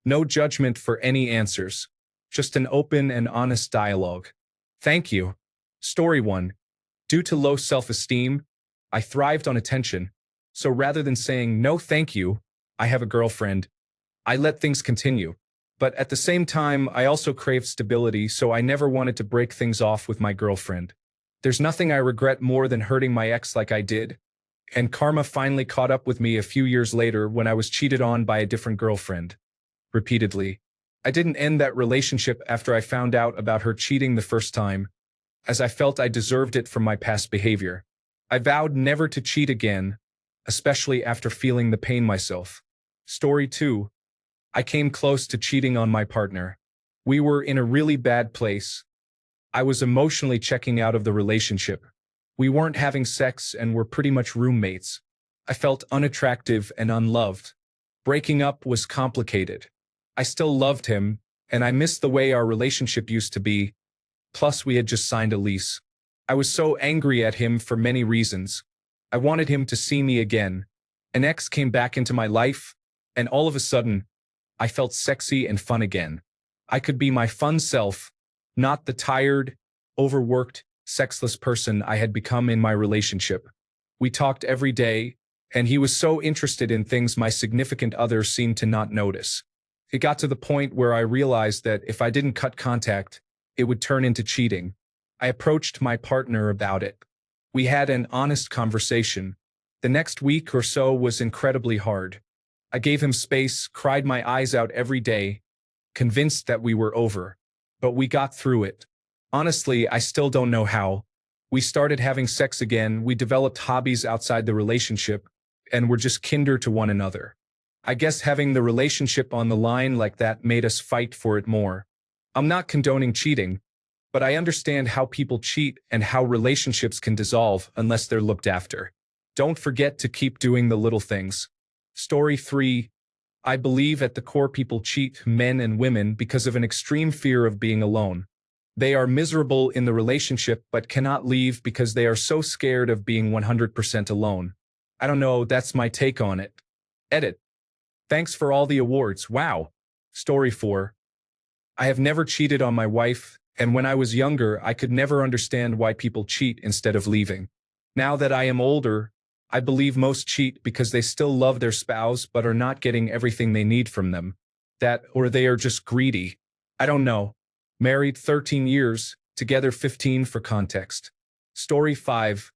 No judgment for any answers. Just an open and honest dialogue. Thank you. Story 1. Due to low self-esteem, I thrived on attention. So rather than saying, no thank you, I have a girlfriend, I let things continue. But at the same time, I also craved stability, so I never wanted to break things off with my girlfriend. There's nothing I regret more than hurting my ex like I did. And karma finally caught up with me a few years later when I was cheated on by a different girlfriend. Repeatedly. I didn't end that relationship after I found out about her cheating the first time, as I felt I deserved it from my past behavior. I vowed never to cheat again, especially after feeling the pain myself. Story 2. I came close to cheating on my partner. We were in a really bad place. I was emotionally checking out of the relationship. We weren't having sex and were pretty much roommates. I felt unattractive and unloved. Breaking up was complicated. I still loved him, and I missed the way our relationship used to be. Plus, we had just signed a lease. I was so angry at him for many reasons. I wanted him to see me again. An ex came back into my life, and all of a sudden, I felt sexy and fun again. I could be my fun self, not the tired, overworked, sexless person I had become in my relationship. We talked every day, and he was so interested in things my significant other seemed to not notice. It got to the point where I realized that if I didn't cut contact, it would turn into cheating. I approached my partner about it. We had an honest conversation. The next week or so was incredibly hard. I gave him space, cried my eyes out every day, convinced that we were over. But we got through it. Honestly, I still don't know how. We started having sex again, we developed hobbies outside the relationship, and were just kinder to one another. I guess having the relationship on the line like that made us fight for it more. I'm not condoning cheating, but I understand how people cheat and how relationships can dissolve unless they're looked after. Don't forget to keep doing the little things. Story 3. I believe at the core people cheat, men and women, because of an extreme fear of being alone. They are miserable in the relationship but cannot leave because they are so scared of being 100% alone. I don't know, that's my take on it. Edit. Thanks for all the awards, wow. Story 4. I have never cheated on my wife, and when I was younger, I could never understand why people cheat instead of leaving. Now that I am older, I believe most cheat because they still love their spouse but are not getting everything they need from them. That, or they are just greedy. I don't know. Married 13 years, together 15 for context. Story 5.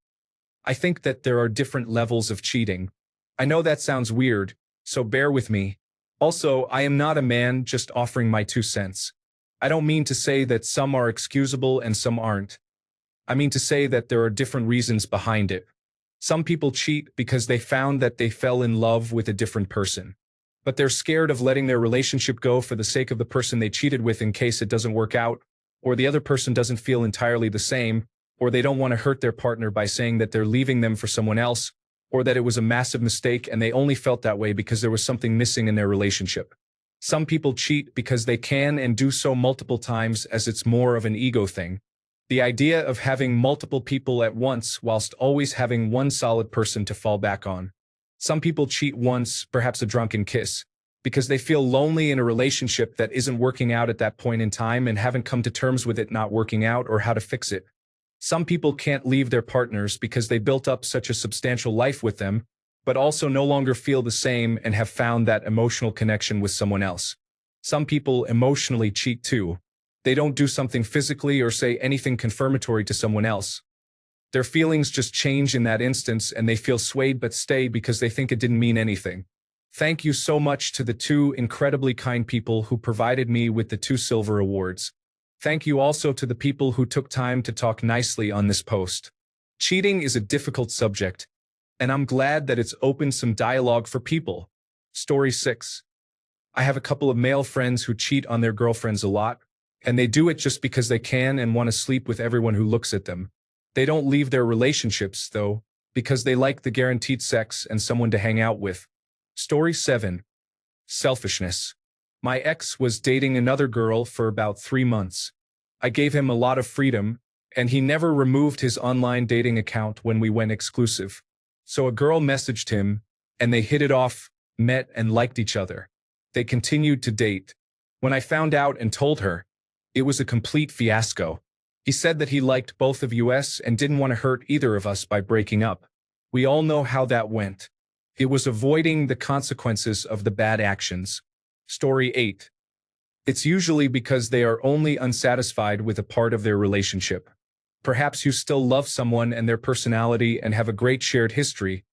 I think that there are different levels of cheating. I know that sounds weird, so bear with me. Also, I am not a man just offering my 2 cents. I don't mean to say that some are excusable and some aren't. I mean to say that there are different reasons behind it. Some people cheat because they found that they fell in love with a different person. But they're scared of letting their relationship go for the sake of the person they cheated with in case it doesn't work out, or the other person doesn't feel entirely the same, or they don't want to hurt their partner by saying that they're leaving them for someone else, or that it was a massive mistake and they only felt that way because there was something missing in their relationship. Some people cheat because they can and do so multiple times as it's more of an ego thing. The idea of having multiple people at once whilst always having one solid person to fall back on. Some people cheat once, perhaps a drunken kiss, because they feel lonely in a relationship that isn't working out at that point in time and haven't come to terms with it not working out or how to fix it. Some people can't leave their partners because they built up such a substantial life with them, but also no longer feel the same and have found that emotional connection with someone else. Some people emotionally cheat too. They don't do something physically or say anything confirmatory to someone else. Their feelings just change in that instance and they feel swayed but stay because they think it didn't mean anything. Thank you so much to the 2 incredibly kind people who provided me with the 2 silver awards. Thank you also to the people who took time to talk nicely on this post. Cheating is a difficult subject, and I'm glad that it's opened some dialogue for people. Story 6. I have a couple of male friends who cheat on their girlfriends a lot, and they do it just because they can and want to sleep with everyone who looks at them. They don't leave their relationships, though, because they like the guaranteed sex and someone to hang out with. Story 7. Selfishness. My ex was dating another girl for about 3 months. I gave him a lot of freedom, and he never removed his online dating account when we went exclusive. So a girl messaged him, and they hit it off, met and liked each other. They continued to date. When I found out and told her, it was a complete fiasco. He said that he liked both of us and didn't want to hurt either of us by breaking up. We all know how that went. It was avoiding the consequences of the bad actions. Story 8. It's usually because they are only unsatisfied with a part of their relationship. Perhaps you still love someone and their personality and have a great shared history,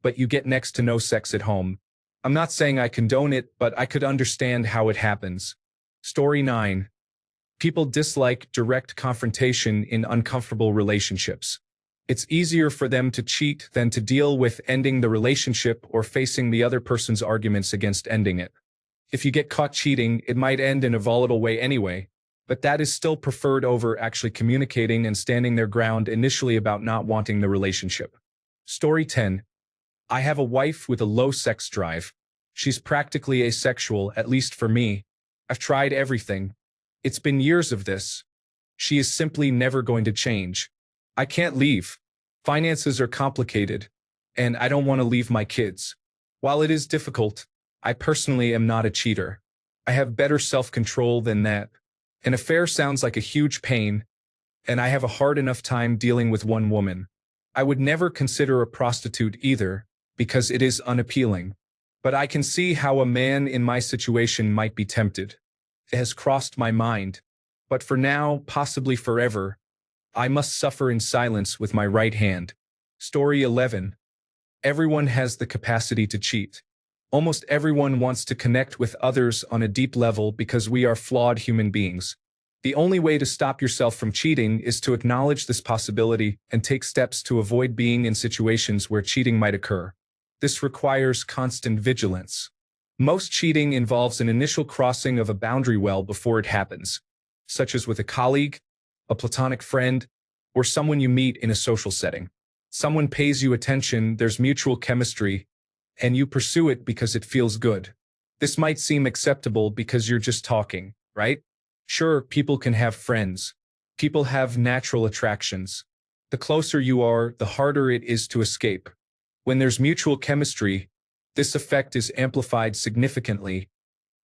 but you get next to no sex at home. I'm not saying I condone it, but I could understand how it happens. Story 9. People dislike direct confrontation in uncomfortable relationships. It's easier for them to cheat than to deal with ending the relationship or facing the other person's arguments against ending it. If you get caught cheating, it might end in a volatile way anyway, but that is still preferred over actually communicating and standing their ground initially about not wanting the relationship. Story 10. I have a wife with a low sex drive. She's practically asexual, at least for me. I've tried everything. It's been years of this. She is simply never going to change. I can't leave. Finances are complicated, and I don't want to leave my kids. While it is difficult, I personally am not a cheater. I have better self-control than that. An affair sounds like a huge pain, and I have a hard enough time dealing with one woman. I would never consider a prostitute either, because it is unappealing. But I can see how a man in my situation might be tempted. It has crossed my mind. But for now, possibly forever, I must suffer in silence with my right hand. Story 11. Everyone has the capacity to cheat. Almost everyone wants to connect with others on a deep level because we are flawed human beings. The only way to stop yourself from cheating is to acknowledge this possibility and take steps to avoid being in situations where cheating might occur. This requires constant vigilance. Most cheating involves an initial crossing of a boundary well before it happens, such as with a colleague, a platonic friend, or someone you meet in a social setting. Someone pays you attention, there's mutual chemistry, and you pursue it because it feels good. This might seem acceptable because you're just talking, right? Sure, people can have friends. People have natural attractions. The closer you are, the harder it is to escape. When there's mutual chemistry, this effect is amplified significantly,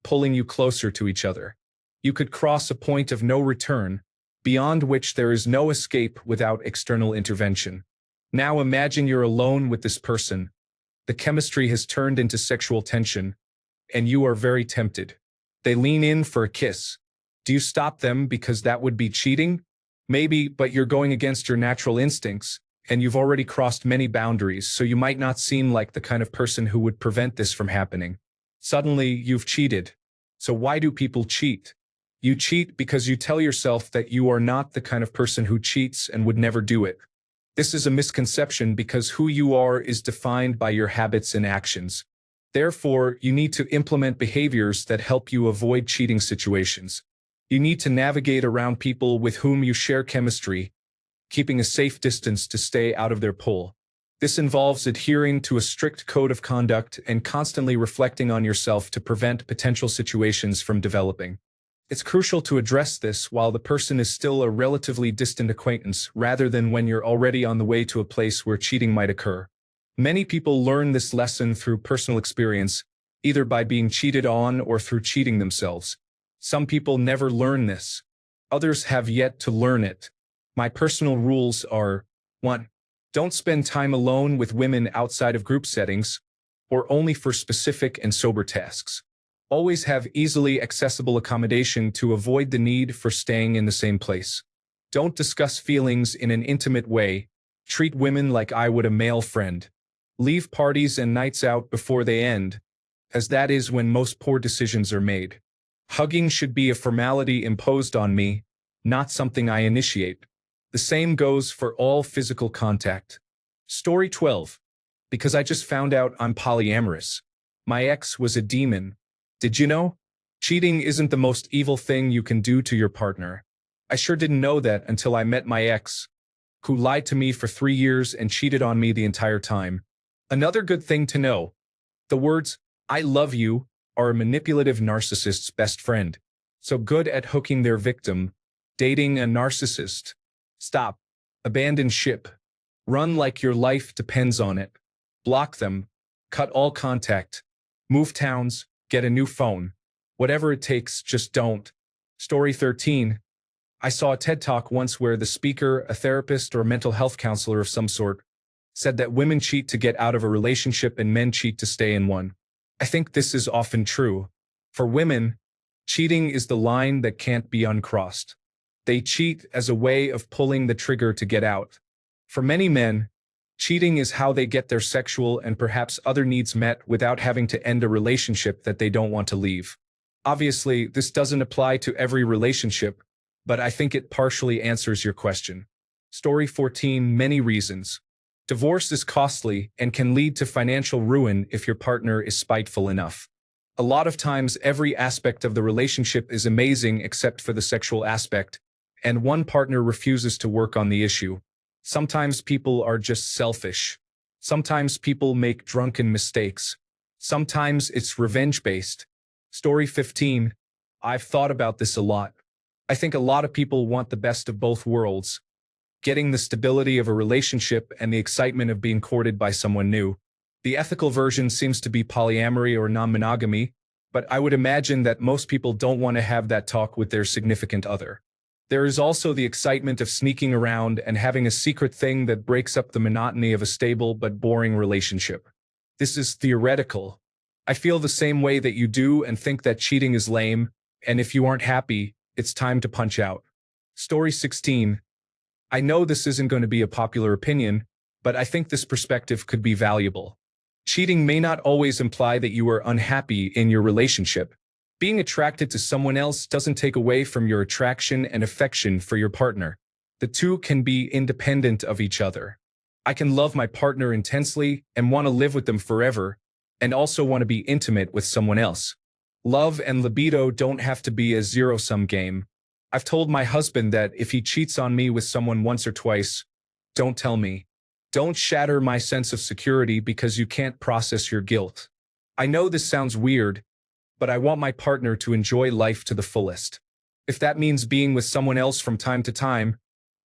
pulling you closer to each other. You could cross a point of no return, beyond which there is no escape without external intervention. Now imagine you're alone with this person. The chemistry has turned into sexual tension, and you are very tempted. They lean in for a kiss. Do you stop them because that would be cheating? Maybe, but you're going against your natural instincts, and you've already crossed many boundaries, so you might not seem like the kind of person who would prevent this from happening. Suddenly, you've cheated. So why do people cheat? You cheat because you tell yourself that you are not the kind of person who cheats and would never do it. This is a misconception because who you are is defined by your habits and actions. Therefore, you need to implement behaviors that help you avoid cheating situations. You need to navigate around people with whom you share chemistry, keeping a safe distance to stay out of their pull. This involves adhering to a strict code of conduct and constantly reflecting on yourself to prevent potential situations from developing. It's crucial to address this while the person is still a relatively distant acquaintance rather than when you're already on the way to a place where cheating might occur. Many people learn this lesson through personal experience, either by being cheated on or through cheating themselves. Some people never learn this. Others have yet to learn it. My personal rules are: 1. Don't spend time alone with women outside of group settings, or only for specific and sober tasks. Always have easily accessible accommodation to avoid the need for staying in the same place. Don't discuss feelings in an intimate way. Treat women like I would a male friend. Leave parties and nights out before they end, as that is when most poor decisions are made. Hugging should be a formality imposed on me, not something I initiate. The same goes for all physical contact. Story 12. Because I just found out I'm polyamorous. My ex was a demon. Did you know? Cheating isn't the most evil thing you can do to your partner. I sure didn't know that until I met my ex, who lied to me for 3 years and cheated on me the entire time. Another good thing to know: the words, "I love you," are a manipulative narcissist's best friend. So good at hooking their victim. Dating a narcissist. Stop. Abandon ship. Run like your life depends on it. Block them. Cut all contact. Move towns. Get a new phone. Whatever it takes, just don't. Story 13. I saw a TED Talk once where the speaker, a therapist or a mental health counselor of some sort, said that women cheat to get out of a relationship and men cheat to stay in one. I think this is often true. For women, cheating is the line that can't be uncrossed. They cheat as a way of pulling the trigger to get out. For many men, cheating is how they get their sexual and perhaps other needs met without having to end a relationship that they don't want to leave. Obviously, this doesn't apply to every relationship, but I think it partially answers your question. Story 14. Many reasons. Divorce is costly and can lead to financial ruin if your partner is spiteful enough. A lot of times, every aspect of the relationship is amazing except for the sexual aspect, and one partner refuses to work on the issue. Sometimes people are just selfish. Sometimes people make drunken mistakes. Sometimes it's revenge-based. Story 15. I've thought about this a lot. I think a lot of people want the best of both worlds, getting the stability of a relationship and the excitement of being courted by someone new. The ethical version seems to be polyamory or non-monogamy, but I would imagine that most people don't want to have that talk with their significant other. There is also the excitement of sneaking around and having a secret thing that breaks up the monotony of a stable but boring relationship. This is theoretical. I feel the same way that you do and think that cheating is lame, and if you aren't happy, it's time to punch out. Story 16. I know this isn't going to be a popular opinion, but I think this perspective could be valuable. Cheating may not always imply that you are unhappy in your relationship. Being attracted to someone else doesn't take away from your attraction and affection for your partner. The two can be independent of each other. I can love my partner intensely and want to live with them forever, and also want to be intimate with someone else. Love and libido don't have to be a zero-sum game. I've told my husband that if he cheats on me with someone once or twice, don't tell me. Don't shatter my sense of security because you can't process your guilt. I know this sounds weird, but I want my partner to enjoy life to the fullest. If that means being with someone else from time to time,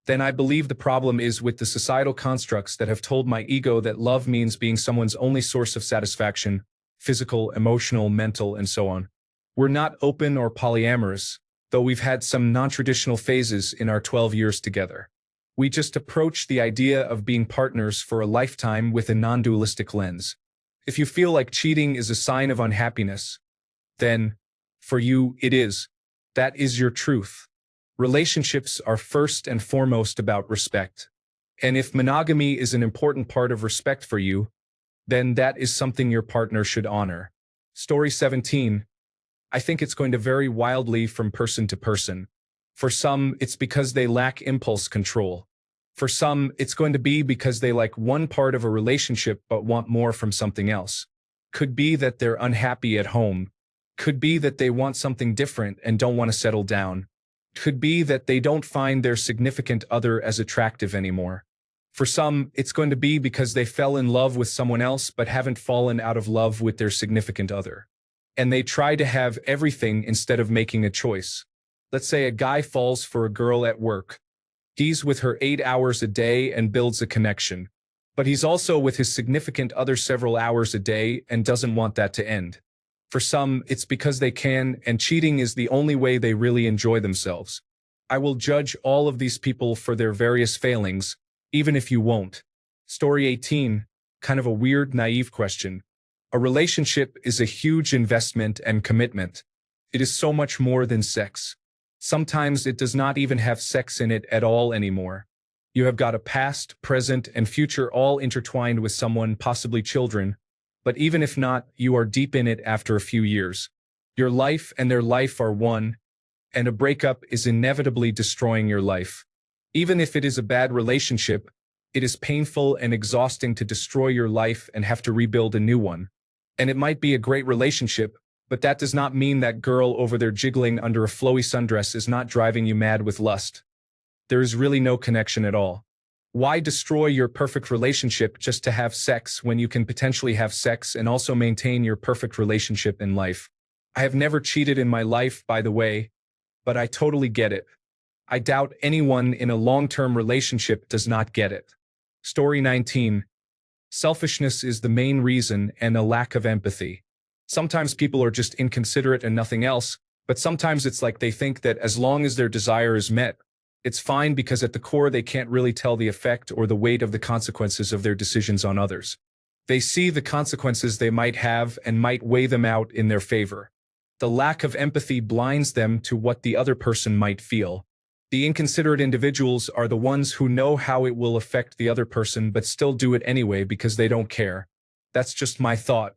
then I believe the problem is with the societal constructs that have told my ego that love means being someone's only source of satisfaction, physical, emotional, mental, and so on. We're not open or polyamorous, though we've had some non-traditional phases in our 12 years together. We just approach the idea of being partners for a lifetime with a non-dualistic lens. If you feel like cheating is a sign of unhappiness, then, for you, it is. That is your truth. Relationships are first and foremost about respect. And if monogamy is an important part of respect for you, then that is something your partner should honor. Story 17. I think it's going to vary wildly from person to person. For some, it's because they lack impulse control. For some, it's going to be because they like one part of a relationship but want more from something else. Could be that they're unhappy at home. Could be that they want something different and don't want to settle down. Could be that they don't find their significant other as attractive anymore. For some, it's going to be because they fell in love with someone else but haven't fallen out of love with their significant other. And they try to have everything instead of making a choice. Let's say a guy falls for a girl at work. He's with her 8 hours a day and builds a connection. But he's also with his significant other several hours a day and doesn't want that to end. For some, it's because they can, and cheating is the only way they really enjoy themselves. I will judge all of these people for their various failings, even if you won't. Story 18. Kind of a weird, naive question. A relationship is a huge investment and commitment. It is so much more than sex. Sometimes it does not even have sex in it at all anymore. You have got a past, present, and future all intertwined with someone, possibly children. But even if not, you are deep in it after a few years. Your life and their life are one, and a breakup is inevitably destroying your life. Even if it is a bad relationship, it is painful and exhausting to destroy your life and have to rebuild a new one. And it might be a great relationship, but that does not mean that girl over there jiggling under a flowy sundress is not driving you mad with lust. There is really no connection at all. Why destroy your perfect relationship just to have sex when you can potentially have sex and also maintain your perfect relationship in life? I have never cheated in my life, by the way, but I totally get it. I doubt anyone in a long-term relationship does not get it. Story 19. Selfishness is the main reason and a lack of empathy. Sometimes people are just inconsiderate and nothing else, but sometimes it's like they think that as long as their desire is met, it's fine because at the core they can't really tell the effect or the weight of the consequences of their decisions on others. They see the consequences they might have and might weigh them out in their favor. The lack of empathy blinds them to what the other person might feel. The inconsiderate individuals are the ones who know how it will affect the other person but still do it anyway because they don't care. That's just my thought.